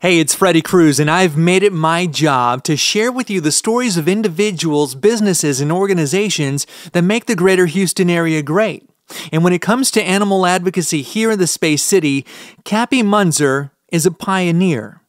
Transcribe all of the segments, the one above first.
Hey, it's Freddie Cruz, and I've made it my job to share with you the stories of individuals, businesses, and organizations that make the greater Houston area great. And when it comes to animal advocacy here in the Space City, Kappy Muenzer is a pioneer.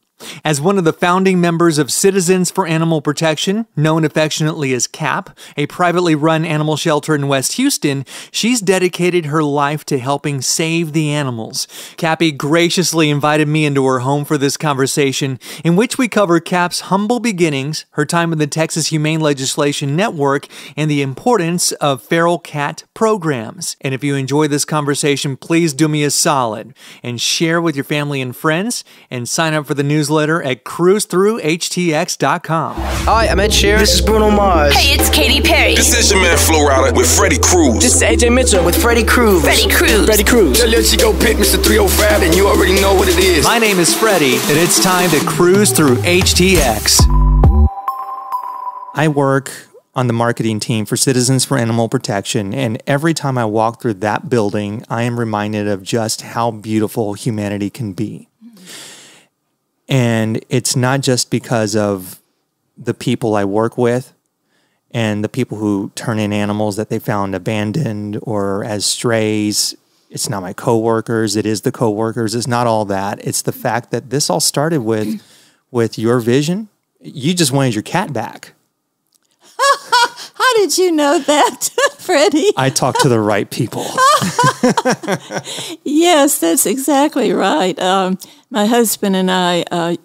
As one of the founding members of Citizens for Animal Protection, known affectionately as CAP, a privately run animal shelter in West Houston, she's dedicated her life to helping save the animals. Kappy graciously invited me into her home for this conversation, in which we cover CAP's humble beginnings, her time in the Texas Humane Legislation Network, and the importance of feral cat programs. And if you enjoy this conversation, please do me a solid and share with your family and friends, and sign up for the newsletter at cruisethroughhtx.com. Hi, I'm Ed Sheeran. This is Bruno Mars. Hey, it's Katy Perry. This is your man Flo Rida with Freddie Cruz. This is AJ Mitchell with Freddie Cruz. Freddie Cruz. Freddie Cruz. Let you go pick Mr. 305 and you already know what it is. My name is Freddie, and it's time to cruise through HTX. I work on the marketing team for Citizens for Animal Protection, and every time I walk through that building, I am reminded of just how beautiful humanity can be. And it's not just because of the people I work with and the people who turn in animals that they found abandoned or as strays. It's not my coworkers. It is the coworkers. It's not all that. It's the fact that this all started with your vision. You just wanted your cat back. How did you know that, Freddie? I talked to the right people. Yes, that's exactly right. My husband and I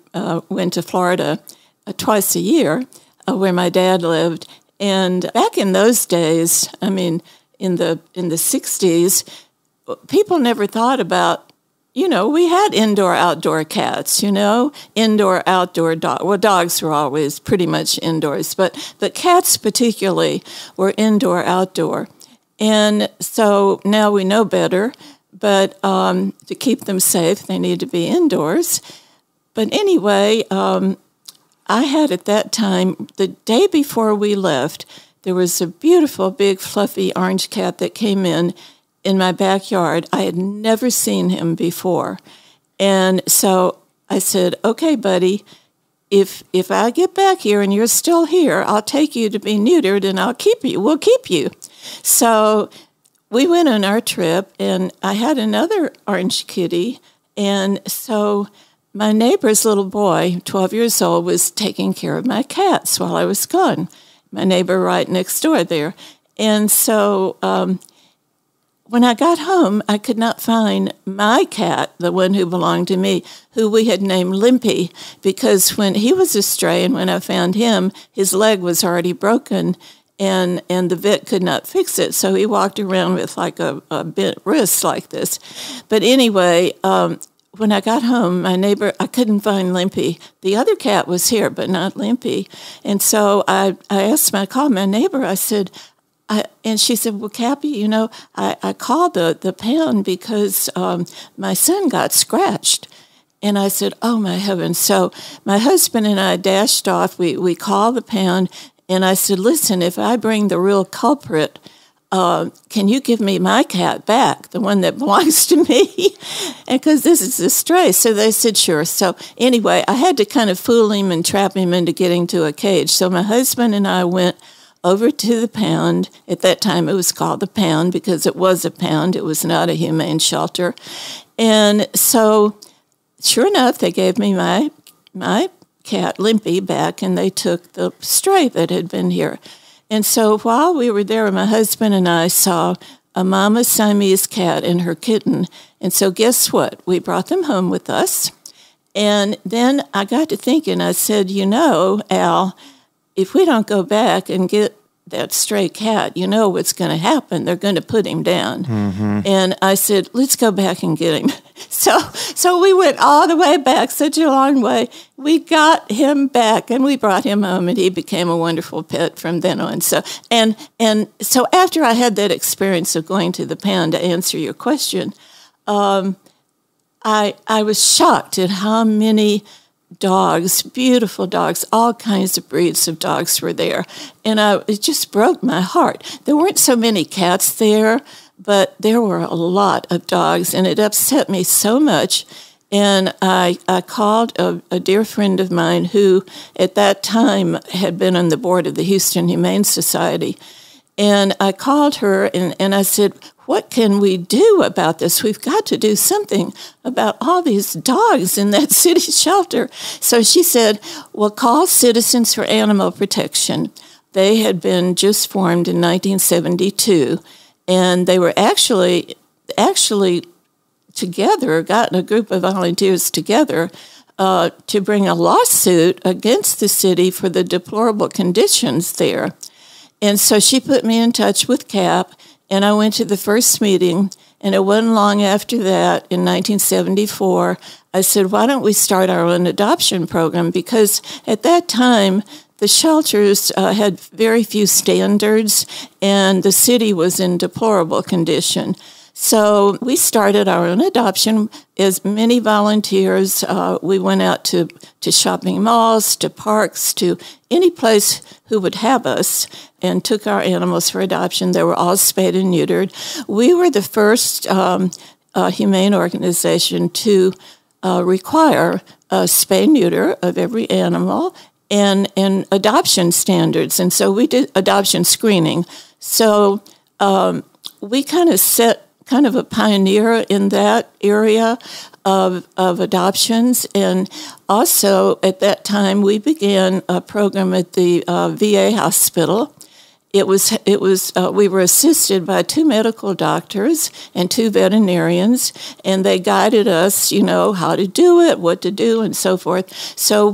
went to Florida twice a year, where my dad lived. And back in those days, I mean, in the 60s, people never thought about, we had indoor-outdoor cats, indoor-outdoor dogs. Well, dogs were always pretty much indoors, but cats particularly were indoor-outdoor. And so now we know better, but to keep them safe, they need to be indoors. But anyway, I had at that time, the day before we left, there was a beautiful, big, fluffy orange cat that came in my backyard. I had never seen him before. And so I said, okay, buddy, if I get back here and you're still here, I'll take you to be neutered and I'll keep you. We'll keep you. So we went on our trip, and I had another orange kitty. And so my neighbor's little boy, 12 years old, was taking care of my cats while I was gone. My neighbor right next door there. And so when I got home, I could not find my cat, the one who belonged to me, who we had named Limpy, because when he was a stray and when I found him, his leg was already broken, and the vet could not fix it. So he walked around with like a bent wrist like this. But anyway, when I got home, my neighbor, I couldn't find Limpy. The other cat was here, but not Limpy. And so I called my neighbor. I said, and she said, well, Kappy, I called the pound because my son got scratched. And I said, oh, my heavens. So my husband and I dashed off. We called the pound, and I said, listen, if I bring the real culprit, can you give me my cat back, the one that belongs to me? And because this is a stray. So they said, sure. So anyway, I had to kind of fool him and trap him into getting to a cage. So my husband and I went over to the pound. At that time, it was called the pound because it was a pound. It was not a humane shelter. And so, sure enough, they gave me my cat, Limpy, back, and they took the stray that had been here. And so while we were there, my husband and I saw a mama Siamese cat and her kitten. And so guess what? We brought them home with us. And then I got to thinking, I said, Al, if we don't go back and get that stray cat, you know what's going to happen. They're going to put him down. Mm-hmm. And I said, let's go back and get him. So we went all the way back, such a long way. We got him back, and we brought him home, and he became a wonderful pet from then on. So and so after I had that experience of going to the pound, to answer your question, I was shocked at how many dogs, beautiful dogs, all kinds of breeds of dogs were there. And it just broke my heart. There weren't so many cats there, but there were a lot of dogs, and it upset me so much. And I called a dear friend of mine who at that time had been on the board of the Houston Humane Society. And I called her and I said, what can we do about this? We've got to do something about all these dogs in that city shelter. So she said, well, call Citizens for Animal Protection. They had been just formed in 1972, and they were actually together, gotten a group of volunteers together to bring a lawsuit against the city for the deplorable conditions there. And so she put me in touch with Cap, and I went to the first meeting, and it wasn't long after that, in 1974, I said, why don't we start our own adoption program? Because at that time, the shelters had very few standards, and the city was in deplorable condition. So we started our own adoption as many volunteers. We went out to shopping malls, to parks, to any place who would have us, and took our animals for adoption. They were all spayed and neutered. We were the first humane organization to require a spay and neuter of every animal and adoption standards. And so we did adoption screening. So we kind of a pioneer in that area of adoptions. And also at that time, we began a program at the VA hospital. We were assisted by 2 medical doctors and 2 veterinarians, and they guided us, how to do it, what to do, and so forth. So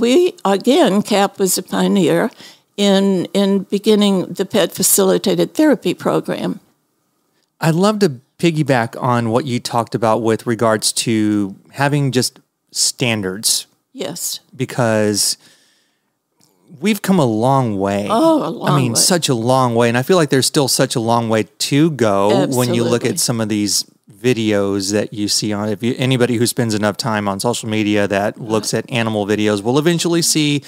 Cap was a pioneer in beginning the pet facilitated therapy program. I'd love to piggyback on what you talked about with regards to having just standards. Yes. Because we've come a long way. Oh, a long way. Such a long way. And I feel like there's still such a long way to go. Absolutely. When you look at some of these videos that you see on, anybody who spends enough time on social media that looks at animal videos will eventually see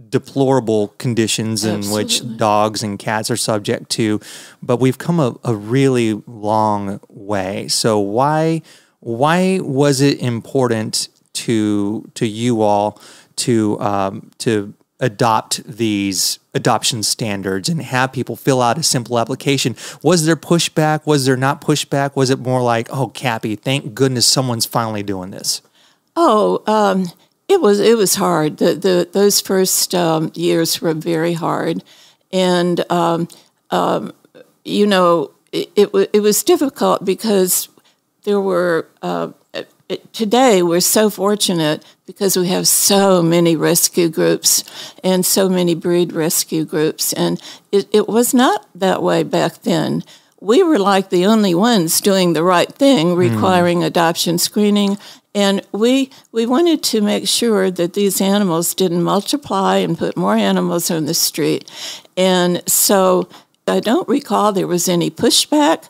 deplorable conditions in which dogs and cats are subject to, but we've come a really long way. So why was it important to you all to adopt these adoption standards and have people fill out a simple application? Was there pushback? Was there not pushback? Was it more like, oh, Kappy, thank goodness someone's finally doing this? It was hard. Those first years were very hard, and it was difficult because there were. Today, we're so fortunate because we have so many rescue groups and so many breed rescue groups, and it was not that way back then. We were like the only ones doing the right thing, requiring adoption screening, and we wanted to make sure that these animals didn't multiply and put more animals on the street. And so I don't recall there was any pushback,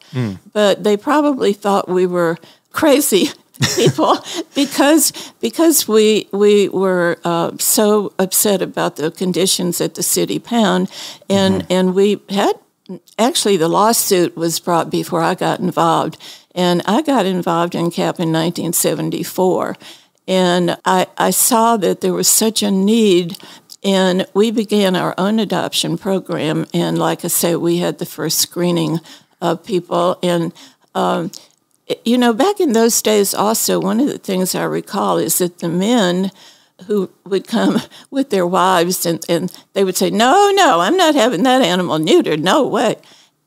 but they probably thought we were crazy people because we were so upset about the conditions at the city pound, and we had actually the lawsuit was brought before I got involved, and I got involved in CAP in 1974, and I saw that there was such a need. And we began our own adoption program, and like I say, we had the first screening of people. And back in those days also, one of the things I recall is that the men who would come with their wives and they would say, no, I'm not having that animal neutered, no way.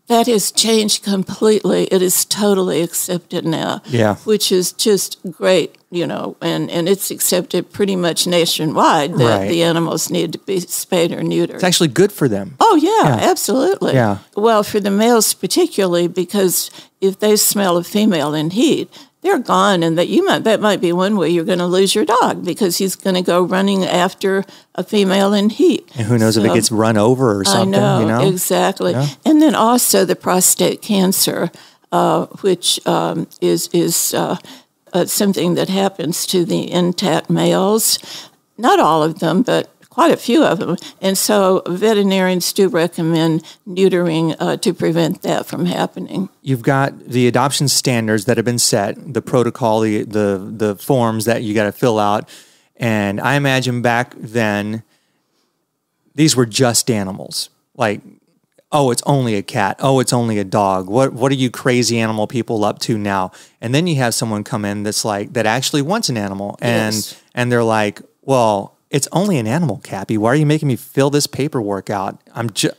That has changed completely. It is totally accepted now, which is just great, and it's accepted pretty much nationwide that the animals need to be spayed or neutered. It's actually good for them. Oh, yeah, absolutely. Yeah. Well, for the males particularly, because if they smell a female in heat, they're gone, and that might be one way you're going to lose your dog because he's going to go running after a female in heat. And who knows if it gets run over or something, I know, exactly. Yeah. And then also the prostate cancer, which is something that happens to the intact males. Not all of them, but quite a few of them. And so veterinarians do recommend neutering to prevent that from happening. You've got the adoption standards that have been set, the protocol, the forms that you got to fill out. And I imagine back then, these were just animals. Like, oh, it's only a cat. Oh, it's only a dog. What are you crazy animal people up to now? And then you have someone come in that's like, that actually wants an animal. And they're like, well, it's only an animal, Kappy. Why are you making me fill this paperwork out?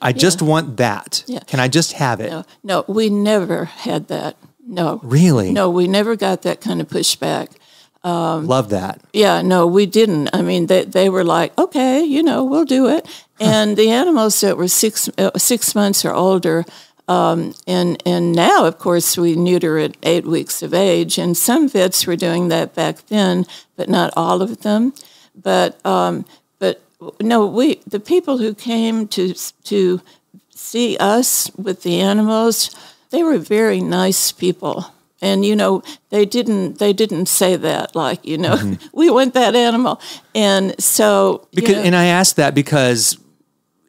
I just want that. Yeah. Can I just have it? No, we never had that. No. Really? No, we never got that kind of pushback. Love that. Yeah, no, we didn't. I mean, they were like, okay, we'll do it. And the animals that were 6 months or older, and now, of course, we neuter at 8 weeks of age. And some vets were doing that back then, but not all of them. But no, the people who came to see us with the animals, they were very nice people. And, they didn't say that, like, we want that animal. And so... And I asked that because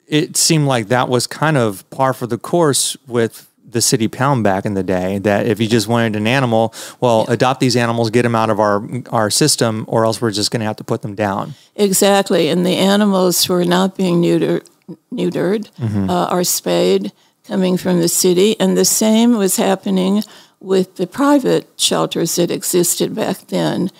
it seemed like that was kind of par for the course with the city pound back in the day, that if you just wanted an animal, adopt these animals, get them out of our system, or else we're just going to have to put them down. Exactly. And the animals were not being neutered or spayed coming from the city. And the same was happening with the private shelters that existed back then.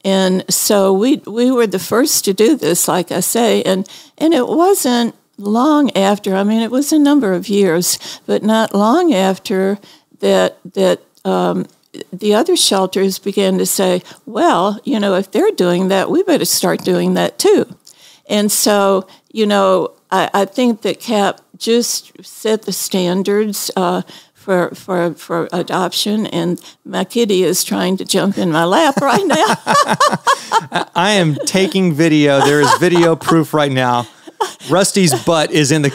And so we were the first to do this, like I say, and it wasn't long after, I mean, it was a number of years, but not long after that the other shelters began to say, well, if they're doing that, we better start doing that too. And so, I think that CAP just set the standards for adoption, and my kitty is trying to jump in my lap right now. I am taking video. There is video proof right now. Rusty's butt is in the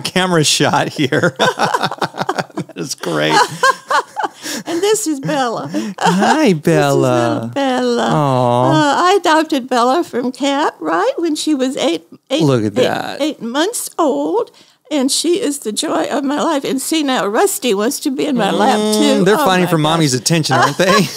camera shot here. That is great. And this is Bella. Hi, Bella. This is Bella. I adopted Bella from Cap, right, when she was 8 months old. And she is the joy of my life. And see, now Rusty wants to be in my lap, too. They're fighting for Mommy's attention, aren't they?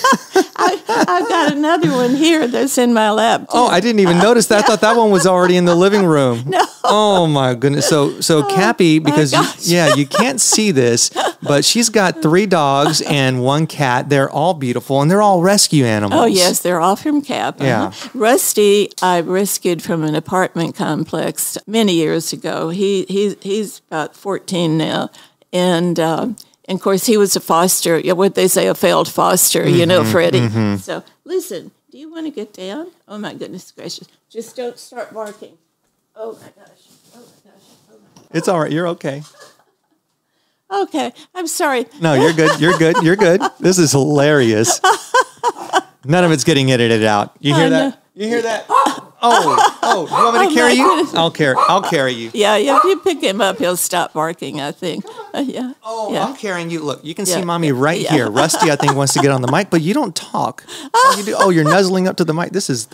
I've got another one here that's in my lap, too. Oh, I didn't even notice that. I thought that one was already in the living room. No. Oh, my goodness. So Kappy, because, you can't see this, but she's got 3 dogs and 1 cat. They're all beautiful, and they're all rescue animals. Oh, yes, they're all from Cap. Yeah. Rusty, I rescued from an apartment complex many years ago. He's about 14 now, and of course he was a foster. What they say, a failed foster. Freddie. Mm-hmm. So listen, do you want to get down? Oh my goodness gracious! Just don't start barking. Oh my gosh! Oh my gosh! Oh my gosh. It's all right. You're okay. Okay, I'm sorry. No, you're good. You're good. You're good. This is hilarious. None of it's getting edited out. You hear that? You hear that? Oh, you want me to carry you? I'll carry you. Yeah, if you pick him up, he'll stop barking, I think. Yeah. Oh, yeah. I'm carrying you. Look, you can see Mommy right here. Rusty, I think, wants to get on the mic, but you don't talk. All you do, you're nuzzling up to the mic. This is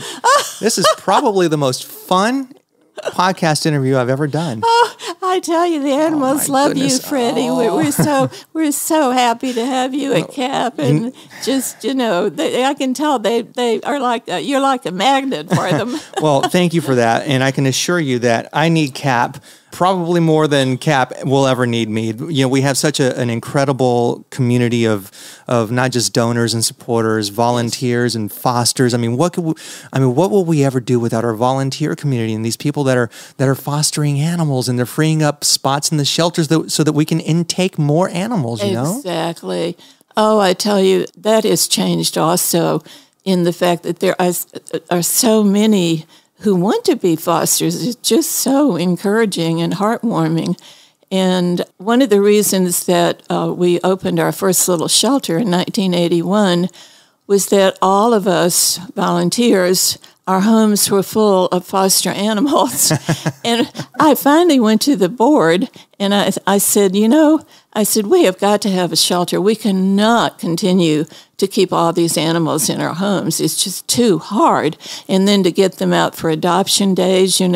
probably the most fun podcast interview I've ever done. Oh, I tell you, the animals love you, Freddie. Oh. We're so happy to have you at Cap, and just I can tell they are like you're like a magnet for them. Well, thank you for that, and I can assure you that I need Cap probably more than Cap will ever need me. We have such an incredible community of not just donors and supporters, volunteers and fosters. I mean, what will we ever do without our volunteer community and these people that are fostering animals, and they're freeing up spots in the shelters so that we can intake more animals, Exactly. Oh, I tell you, that has changed also in the fact that there are so many who want to be fosters. Is just so encouraging and heartwarming. And one of the reasons that we opened our first little shelter in 1981 was that all of us volunteers, our homes were full of foster animals. And I finally went to the board and I said, I said, we have got to have a shelter. We cannot continue to keep all these animals in our homes. It's just too hard. And then to get them out for adoption days, and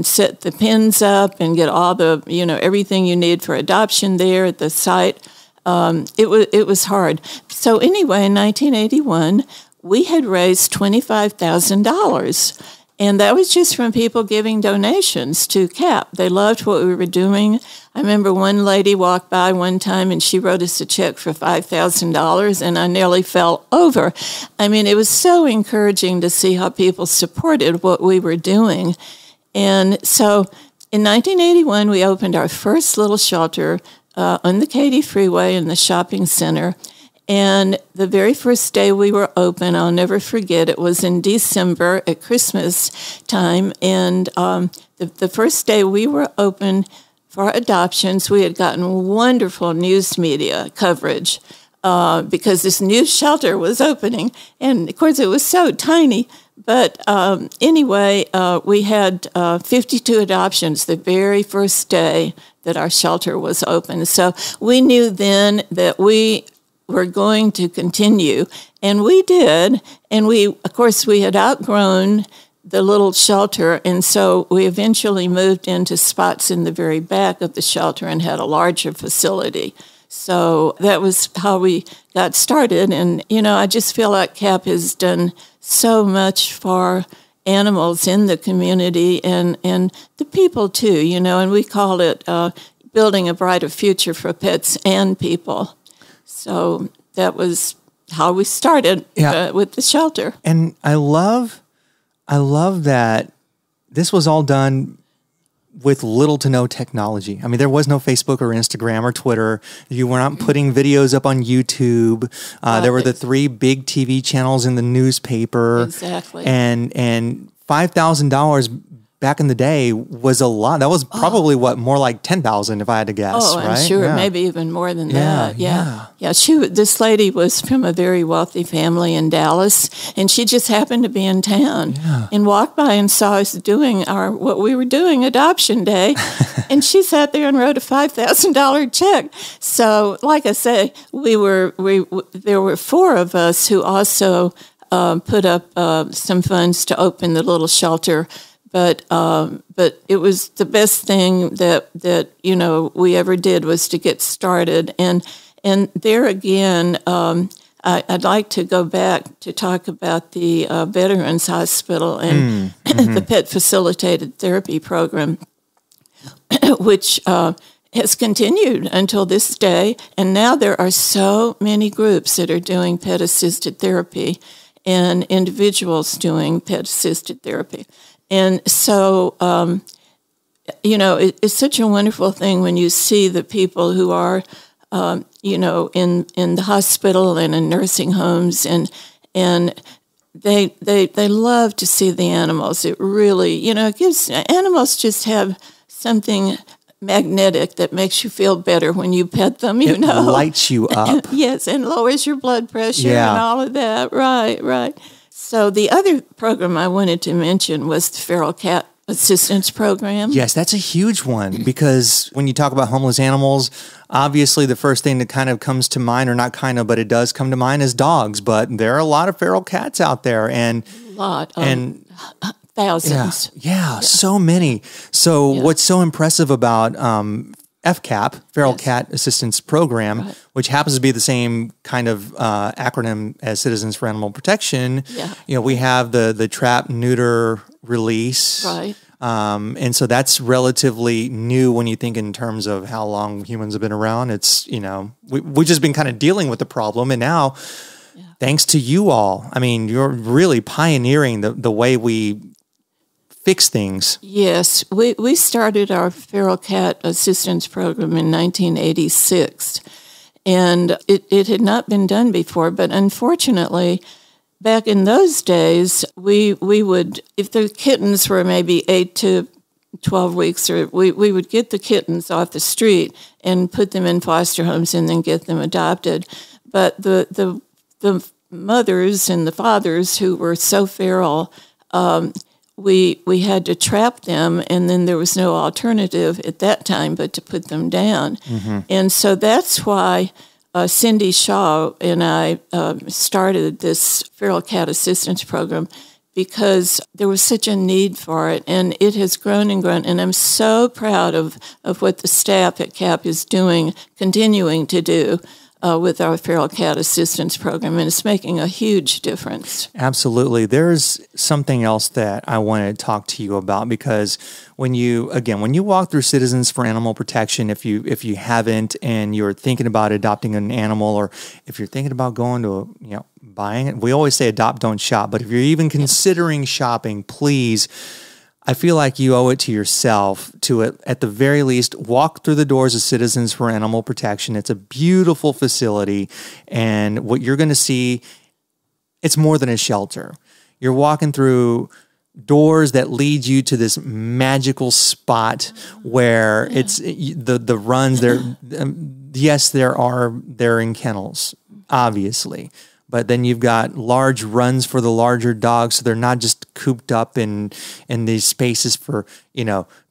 set the pens up and get all the, everything you need for adoption there at the site. It was hard. So anyway, in 1981, we had raised $25,000. And that was just from people giving donations to CAP. They loved what we were doing. I remember one lady walked by one time and she wrote us a check for $5,000, and I nearly fell over. I mean, it was so encouraging to see how people supported what we were doing. And so in 1981, we opened our first little shelter on the Katy Freeway in the shopping center. And the very first day we were open, I'll never forget, it was in December at Christmas time. And the first day we were open for adoptions, we had gotten wonderful news media coverage because this new shelter was opening. And, of course, it was so tiny. But anyway, we had 52 adoptions the very first day that our shelter was open. So we knew then that we were going to continue, and we did. And of course, we had outgrown the little shelter, and so we eventually moved into spots in the very back of the shelter and had a larger facility. So that was how we got started. And, I just feel like CAP has done so much for animals in the community and the people too, and we call it building a brighter future for pets and people. So that was how we started with the shelter. And I love that this was all done with little to no technology. I mean, there was no Facebook or Instagram or Twitter. You were not putting videos up on YouTube. There were the 3 big TV channels in the newspaper. Exactly. And $5,000 back in the day was a lot. That was probably more like 10,000 if I had to guess. Oh, right? I'm sure, maybe even more than that. Yeah. This lady was from a very wealthy family in Dallas, and she just happened to be in town and walked by and saw us doing what we were doing, adoption day, and she sat there and wrote a $5,000 check. So, like I say, there were 4 of us who also put up some funds to open the little shelter. But it was the best thing that we ever did was to get started. And there again, I'd like to go back to talk about the Veterans Hospital and the Pet Facilitated Therapy Program, which has continued until this day. And now there are so many groups that are doing pet-assisted therapy and individuals doing pet-assisted therapy. And so, it's such a wonderful thing when you see the people who are, in the hospital and in nursing homes, and they love to see the animals. It really, animals just have something magnetic that makes you feel better when you pet them, It lights you up. Yes, and lowers your blood pressure and all of that. Right. So the other program I wanted to mention was the Feral Cat Assistance Program. Yes, that's a huge one because when you talk about homeless animals, obviously the first thing that kind of comes to mind, or not kind of, but it does come to mind, is dogs. But there are a lot of feral cats out there, and thousands. Yeah, so many. So what's so impressive about FCAP, Feral Cat Assistance Program, which happens to be the same kind of acronym as Citizens for Animal Protection. Yeah. We have the trap, neuter, release. Right. And so that's relatively new when you think in terms of how long humans have been around. It's, we've just been kind of dealing with the problem. And now, thanks to you all, I mean, you're really pioneering the way we fix things. Yes, we started our Feral Cat Assistance Program in 1986, and it had not been done before, but unfortunately, back in those days, we would, if the kittens were maybe 8 to 12 weeks, or we would get the kittens off the street and put them in foster homes and then get them adopted. But the mothers and the fathers who were so feral we had to trap them, and then there was no alternative at that time but to put them down. And so that's why Cindy Shaw and I started this feral cat assistance program, because there was such a need for it, and it has grown and grown. And I'm so proud of what the staff at CAP is doing, continuing to do with our feral cat assistance program, and it's making a huge difference. Absolutely. There's something else that I wanted to talk to you about, because when you walk through Citizens for Animal Protection, if you haven't and you're thinking about adopting an animal, or if you're thinking about going to buying it, we always say adopt, don't shop, but if you're even considering shopping, please, I feel like you owe it to yourself to, at the very least, walk through the doors of Citizens for Animal Protection. It's a beautiful facility, and what you're going to see, it's more than a shelter. You're walking through doors that lead you to this magical spot where it's the runs there. Yes, they're in kennels, obviously. But then you've got large runs for the larger dogs, so they're not just cooped up in these spaces for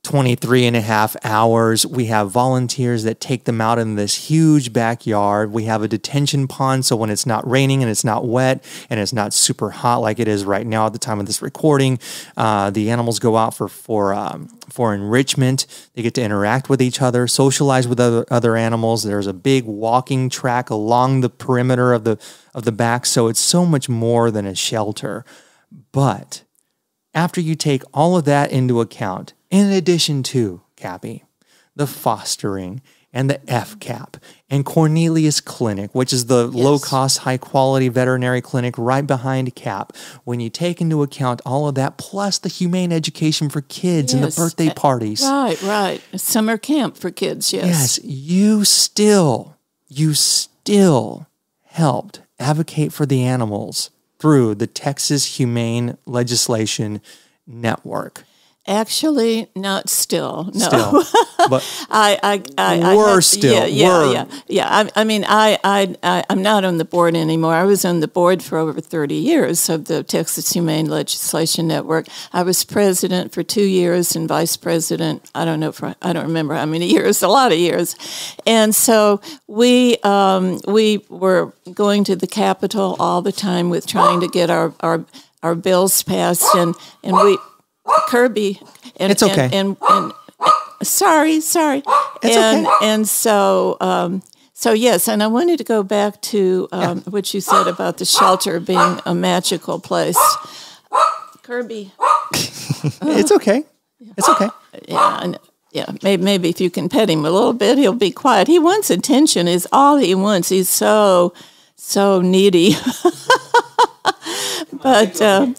23 and a half hours. We have volunteers that take them out in this huge backyard. We have a detention pond, so when it's not raining and it's not wet and it's not super hot like it is right now at the time of this recording, the animals go out for enrichment. They get to interact with each other, socialize with other animals. There's a big walking track along the perimeter of the back, so it's so much more than a shelter. But after you take all of that into account, in addition to, Kappy, the fostering and the FCAP and Cornelius Clinic, which is the low-cost, high-quality veterinary clinic right behind CAP, when you take into account all of that, plus the humane education for kids and the birthday parties. Right. A summer camp for kids, Yes, you still helped advocate for the animals through the Texas Humane Legislation Network. Actually, not still. No, still, but we're still. Yeah. I mean, I'm not on the board anymore. I was on the board for over 30 years of the Texas Humane Legislation Network. I was president for 2 years and vice president. I don't remember how many years. A lot of years. And so we were going to the Capitol all the time with trying to get our bills passed, and we. Kirby, and it's okay. And sorry. It's okay. And so yes, and I wanted to go back to what you said about the shelter being a magical place. Kirby, it's okay. It's okay. Yeah. Maybe if you can pet him a little bit, he'll be quiet. He wants attention. Is all he wants. He's so needy. But I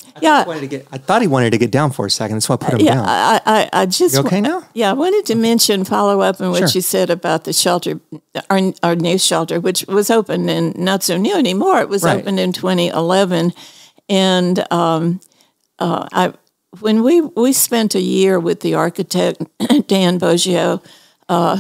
thought he wanted to get down for a second. That's why I put him down. I just. You okay now? Yeah, I wanted to follow up on what you said about the shelter, our new shelter, which was opened and not so new anymore. It was opened in 2011, and when we spent a year with the architect Dan Boggio,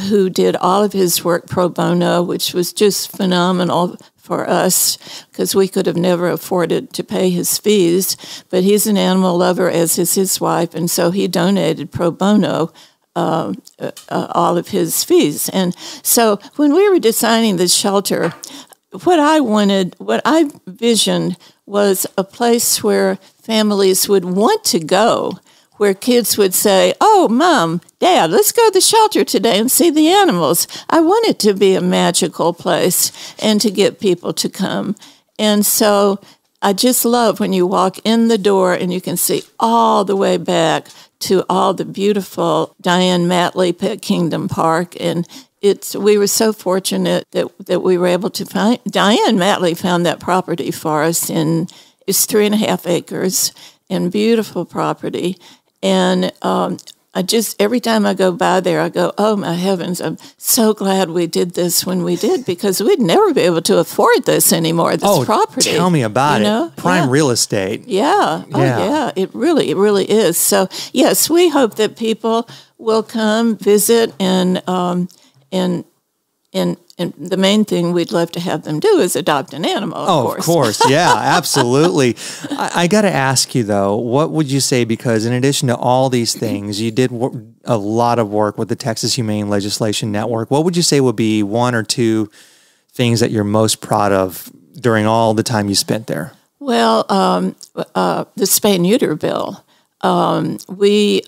who did all of his work pro bono, which was just phenomenal for us, because we could have never afforded to pay his fees. But he's an animal lover, as is his wife, and so he donated pro bono all of his fees. And so when we were designing the shelter, what I visioned was a place where families would want to go, where kids would say, "Oh, Mom, Dad, let's go to the shelter today and see the animals." I want it to be a magical place and to get people to come. And so I just love when you walk in the door and you can see all the way back to all the beautiful Diane Matley Pet Kingdom Park. And we were so fortunate that we were able to find, Diane Matley found that property for us, and it's 3.5 acres and beautiful property. And every time I go by there, I go, "Oh my heavens, I'm so glad we did this when we did, because we'd never be able to afford this anymore, this property." Tell me about it. Prime real estate. Yeah. Oh, yeah. It really is. So, yes, we hope that people will come visit and and the main thing we'd love to have them do is adopt an animal, of course. Of course. Yeah, absolutely. I got to ask you, though, what would you say, because in addition to all these things, you did a lot of work with the Texas Humane Legislation Network. What would you say would be one or two things that you're most proud of during all the time you spent there? Well, the spay-neuter bill. We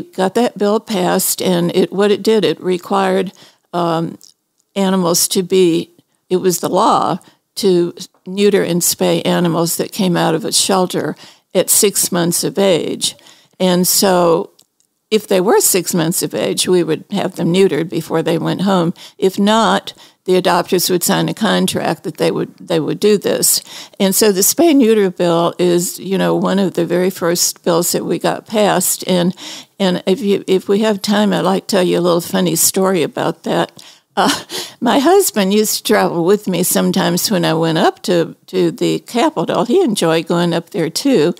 got that bill passed, and what it did, it required animals to be, it was the law to neuter and spay animals that came out of a shelter at 6 months of age. And so if they were 6 months of age, we would have them neutered before they went home. If not, the adopters would sign a contract that they would do this. And so the spay-neuter bill is, one of the very first bills that we got passed. And if we have time, I'd like to tell you a little funny story about that. My husband used to travel with me sometimes when I went up to the Capitol. He enjoyed going up there too.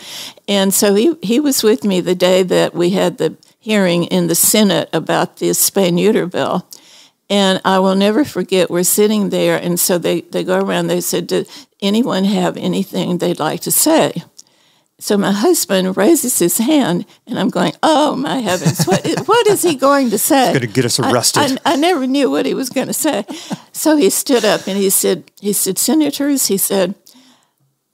And so he was with me the day that we had the hearing in the Senate about this spay-neuter bill. And I will never forget, we're sitting there, and so they go around, they said, "Does anyone have anything they'd like to say?" So my husband raises his hand, and I'm going, "Oh, my heavens, what is he going to say?" It's going to get us arrested. I never knew what he was going to say. So he stood up, and he said, "Senators," he said,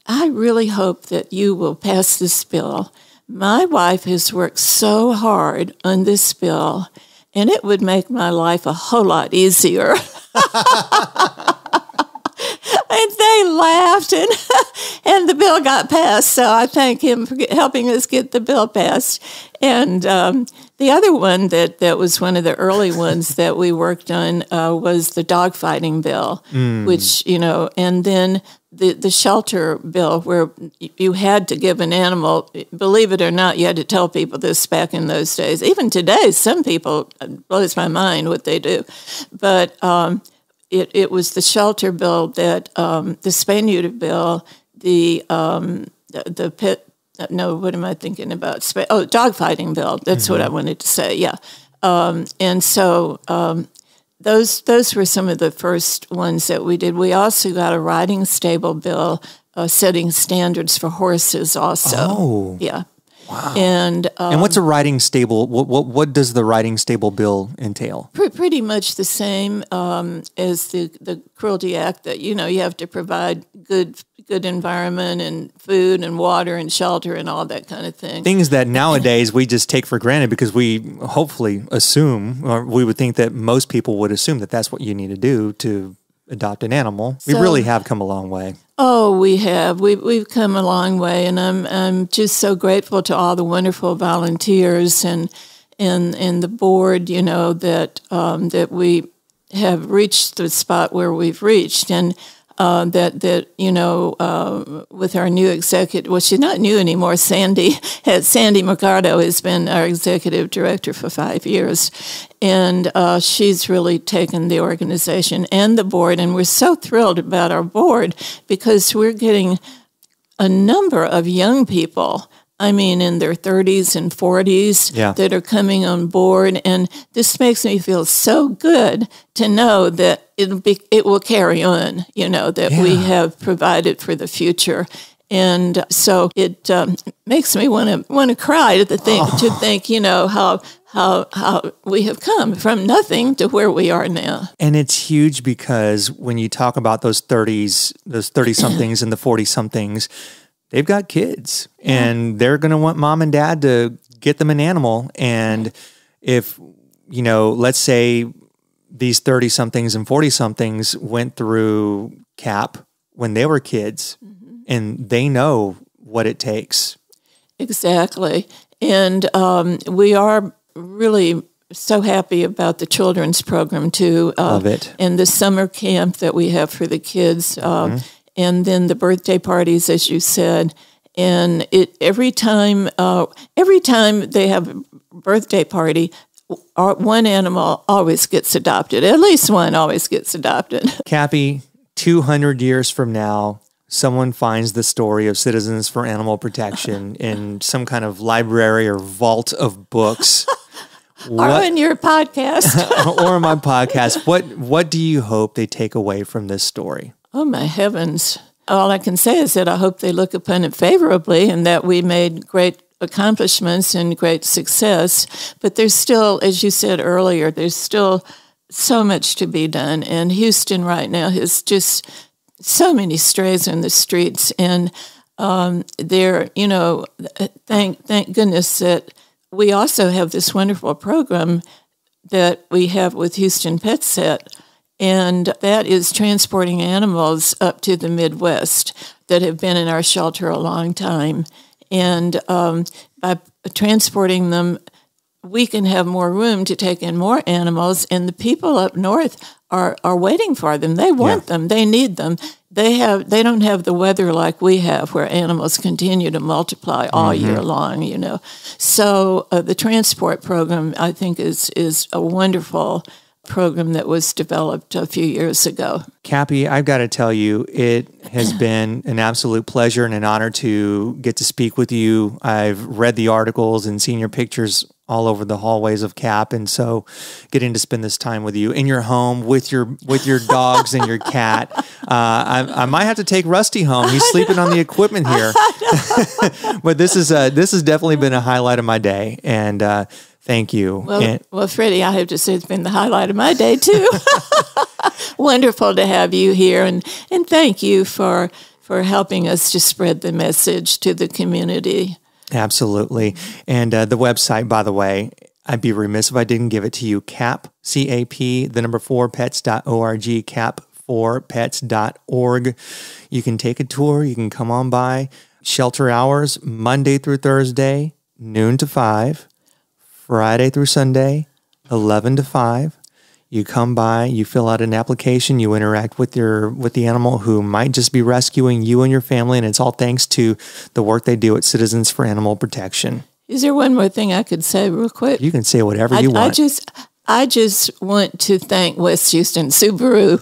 "I really hope that you will pass this bill. My wife has worked so hard on this bill, and it would make my life a whole lot easier." And they laughed, and the bill got passed. So I thank him for helping us get the bill passed. And the other one that was one of the early ones that we worked on was the dogfighting bill, which, and then the shelter bill, where you had to give an animal, believe it or not, you had to tell people this back in those days. Even today, some people, it blows my mind what they do. But it was the shelter bill that, the spay-neuter bill, the pit, no, what am I thinking about? Dogfighting bill. That's what I wanted to say, yeah. And so those were some of the first ones that we did. We also got a riding stable bill setting standards for horses also. Oh. Yeah. Wow. And what's a riding stable? What does the riding stable bill entail? Pretty much the same as the Cruelty Act, that you have to provide good environment and food and water and shelter and all that kind of thing. Things that nowadays we just take for granted because we hopefully assume, or we would think that most people would assume that that's what you need to do to adopt an animal. We really have come a long way. Oh, we have. We've come a long way, and I'm just so grateful to all the wonderful volunteers and the board. That we have reached the spot where we've reached, and with our new executive. Well, she's not new anymore. Sandy Mercado has been our executive director for 5 years, and she's really taken the organization and the board, and we're so thrilled about our board because we're getting a number of young people, in their 30s and 40s, that are coming on board, and this makes me feel so good to know that it will carry on, that we have provided for the future. And so it makes me want to cry to think, how we have come from nothing to where we are now. And it's huge because when you talk about those 30-somethings and the 40-somethings, they've got kids, and they're going to want mom and dad to get them an animal. And if, let's say these 30-somethings and 40-somethings went through CAP when they were kids, and they know what it takes. Exactly. And we are really so happy about the children's program, too. Love it. And the summer camp that we have for the kids. And then the birthday parties, as you said, and every time they have a birthday party, one animal always gets adopted. At least one always gets adopted. Kappy, 200 years from now, someone finds the story of Citizens for Animal Protection in some kind of library or vault of books. Or in your podcast. Or in my podcast. What do you hope they take away from this story? Oh, my heavens. All I can say is that I hope they look upon it favorably and that we made great accomplishments and great success. But there's still, as you said earlier, there's still so much to be done. And Houston right now has just so many strays in the streets. And they're, thank goodness that we also have this wonderful program that we have with Houston Pet Set. And that is transporting animals up to the Midwest that have been in our shelter a long time. And by transporting them, we can have more room to take in more animals. And the people up north are waiting for them. They want them. They need them. They don't have the weather like we have, where animals continue to multiply all year long. So the transport program, I think, is a wonderful program that was developed a few years ago. Kappy, I've got to tell you, it has been an absolute pleasure and an honor to get to speak with you. I've read the articles and seen your pictures all over the hallways of CAP, and so getting to spend this time with you in your home with your dogs and your cat. I might have to take Rusty home. He's sleeping on the equipment here. But this has definitely been a highlight of my day, and thank you. Well, Freddie, I have to say it's been the highlight of my day, too. Wonderful to have you here, and thank you for helping us to spread the message to the community. Absolutely. And the website, by the way, I'd be remiss if I didn't give it to you, CAP, C-A-P, 4 pets.org, cap4pets.org. You can take a tour. You can come on by. Shelter hours, Monday through Thursday, noon to 5. Friday through Sunday, 11 to 5. You come by, you fill out an application, you interact with the animal who might just be rescuing you and your family, and it's all thanks to the work they do at Citizens for Animal Protection. Is there one more thing I could say real quick? You can say whatever you want. I just want to thank West Houston Subaru.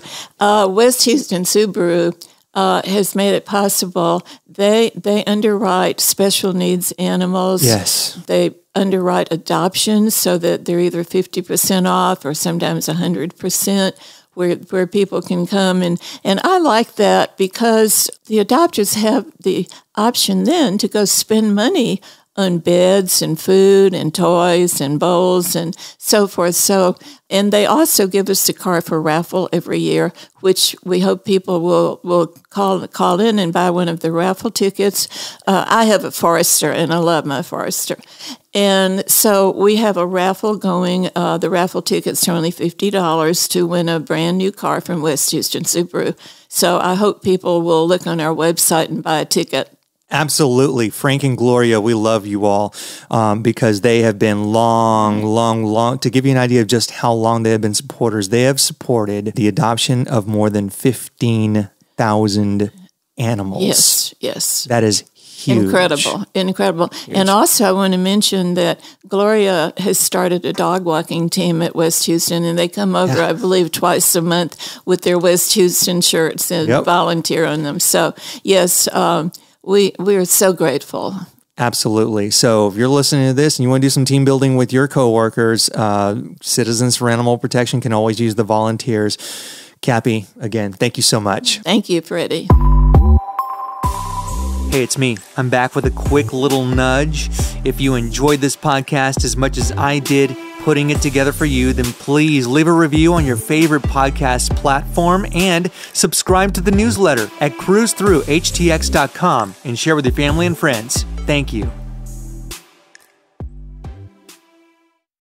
West Houston Subaru has made it possible. They underwrite special needs animals. Yes. They underwrite adoptions so that they're either 50% off or sometimes 100%, where people can come. And I like that because the adopters have the option then to go spend money on beds and food and toys and bowls and so forth. And they also give us the car for raffle every year, which we hope people will call in and buy one of the raffle tickets. I have a Forester, and I love my Forester. And so we have a raffle going. The raffle tickets are only $50 to win a brand new car from West Houston Subaru. So I hope people will look on our website and buy a ticket. Absolutely. Frank and Gloria, we love you all because they have been long. To give you an idea of just how long they have been supporters, they have supported the adoption of more than 15,000 animals. Yes. That is huge. Incredible. Huge. And also I want to mention that Gloria has started a dog walking team at West Houston, and they come over, I believe, twice a month with their West Houston shirts and volunteer on them. So, yes, we are so grateful. Absolutely. So if you're listening to this and you want to do some team building with your coworkers, Citizens for Animal Protection can always use the volunteers. Kappy, again, thank you so much. Thank you, Freddie. Hey, it's me. I'm back with a quick little nudge. If you enjoyed this podcast as much as I did putting it together for you, then please leave a review on your favorite podcast platform and subscribe to the newsletter at cruisethroughhtx.com and share with your family and friends. Thank you.